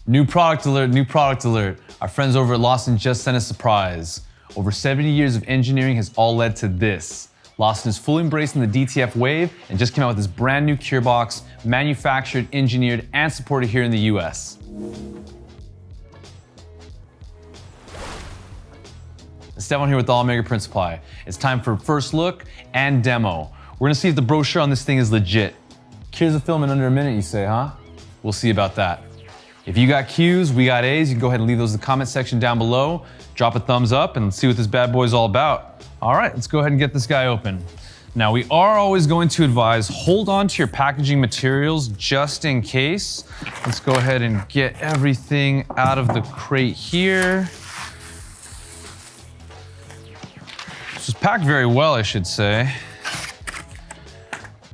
New product alert, new product alert. Our friends over at Lawson just sent a surprise. Over 70 years of engineering has all led to this. Lawson is fully embracing the DTF wave and just came out with this brand new cure box, manufactured, engineered, and supported here in the US. Estevan here with the All-Mega Print Supply. It's time for first look and demo. We're gonna see if the brochure on this thing is legit. Cures the film in under a minute, you say, huh? We'll see about that. If you got Q's, we got A's, you can go ahead and leave those in the comment section down below. Drop a thumbs up and let's see what this bad boy is all about. All right, let's go ahead and get this guy open. Now, we are always going to advise, hold on to your packaging materials just in case. Let's go ahead and get everything out of the crate here. This is packed very well, I should say.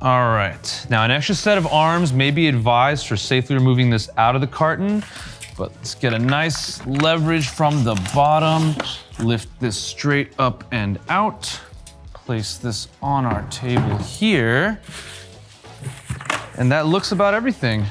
All right, now an extra set of arms may be advised for safely removing this out of the carton, but let's get a nice leverage from the bottom, lift this straight up and out, place this on our table here, and that looks about everything.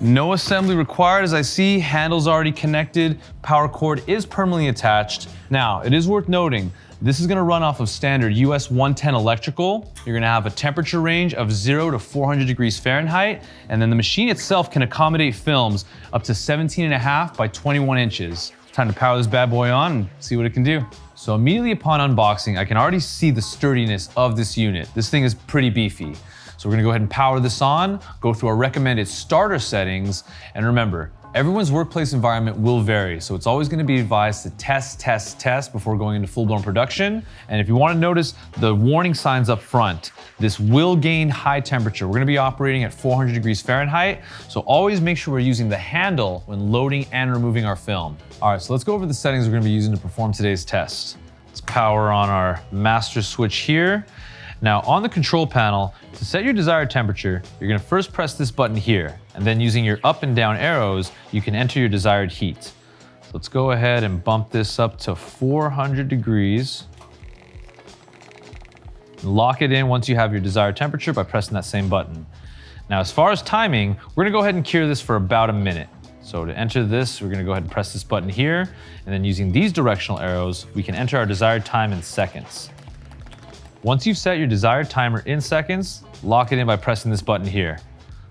No assembly required, as I see, handles already connected, power cord is permanently attached. Now, it is worth noting, this is gonna run off of standard US 110 electrical. You're gonna have a temperature range of 0 to 400 degrees Fahrenheit, and then the machine itself can accommodate films up to 17.5 by 21 inches. Time to power this bad boy on and see what it can do. So immediately upon unboxing, I can already see the sturdiness of this unit. This thing is pretty beefy. So we're gonna go ahead and power this on, go through our recommended starter settings, and remember, everyone's workplace environment will vary, so it's always gonna be advised to test before going into full-blown production. And if you wanna notice the warning signs up front, this will gain high temperature. We're gonna be operating at 400 degrees Fahrenheit, so always make sure we're using the handle when loading and removing our film. All right, so let's go over the settings we're gonna be using to perform today's test. Let's power on our master switch here. Now on the control panel, to set your desired temperature, you're gonna first press this button here, and then using your up and down arrows, you can enter your desired heat. So let's go ahead and bump this up to 400 degrees. Lock it in once you have your desired temperature by pressing that same button. Now, as far as timing, we're gonna go ahead and cure this for about a minute. So to enter this, we're gonna go ahead and press this button here, and then using these directional arrows, we can enter our desired time in seconds. Once you've set your desired timer in seconds, lock it in by pressing this button here.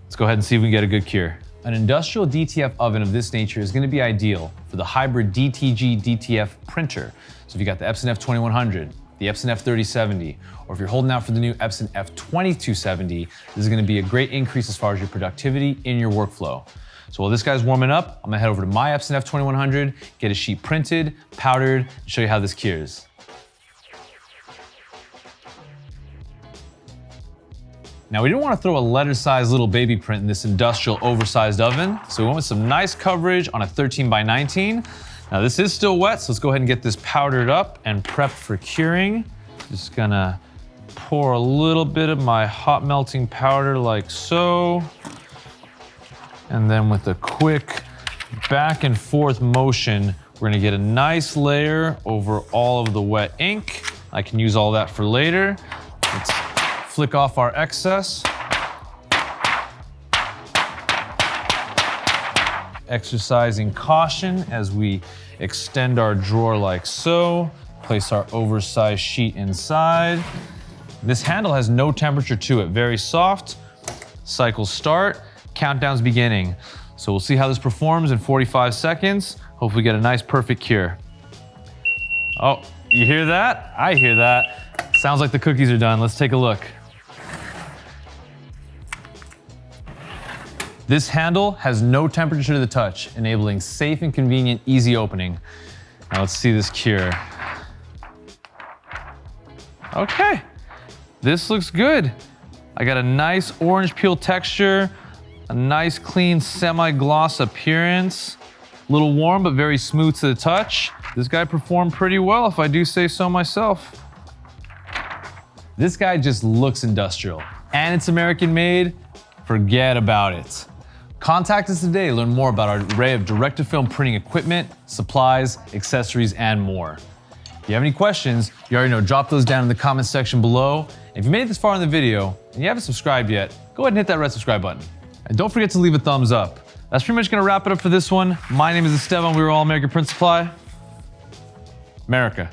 Let's go ahead and see if we can get a good cure. An industrial DTF oven of this nature is going to be ideal for the hybrid DTG DTF printer. So if you got the Epson F2100, the Epson F3070, or if you're holding out for the new Epson F2270, this is going to be a great increase as far as your productivity in your workflow. So while this guy's warming up, I'm going to head over to my Epson F2100, get a sheet printed, powdered, and show you how this cures. Now, we didn't want to throw a letter-sized little baby print in this industrial oversized oven, so we went with some nice coverage on a 13 by 19. Now, this is still wet, so let's go ahead and get this powdered up and prepped for curing. Just gonna pour a little bit of my hot melting powder like so. And then with a quick back and forth motion, we're gonna get a nice layer over all of the wet ink. I can use all that for later. Let's flick off our excess. Exercising caution as we extend our drawer like so. Place our oversized sheet inside. This handle has no temperature to it, very soft. Cycle start, countdown's beginning. So we'll see how this performs in 45 seconds. Hopefully get a nice perfect cure. Oh, you hear that? I hear that. Sounds like the cookies are done. Let's take a look. This handle has no temperature to the touch, enabling safe and convenient, easy opening. Now let's see this cure. Okay, this looks good. I got a nice orange peel texture, a nice clean semi-gloss appearance. A little warm, but very smooth to the touch. This guy performed pretty well, if I do say so myself. This guy just looks industrial, and it's American made. Forget about it. Contact us today to learn more about our array of direct-to-film printing equipment, supplies, accessories, and more. If you have any questions, you already know, drop those down in the comment section below. If you made it this far in the video and you haven't subscribed yet, go ahead and hit that red subscribe button. And don't forget to leave a thumbs up. That's pretty much gonna wrap it up for this one. My name is Estevan. We were All American Print Supply. America.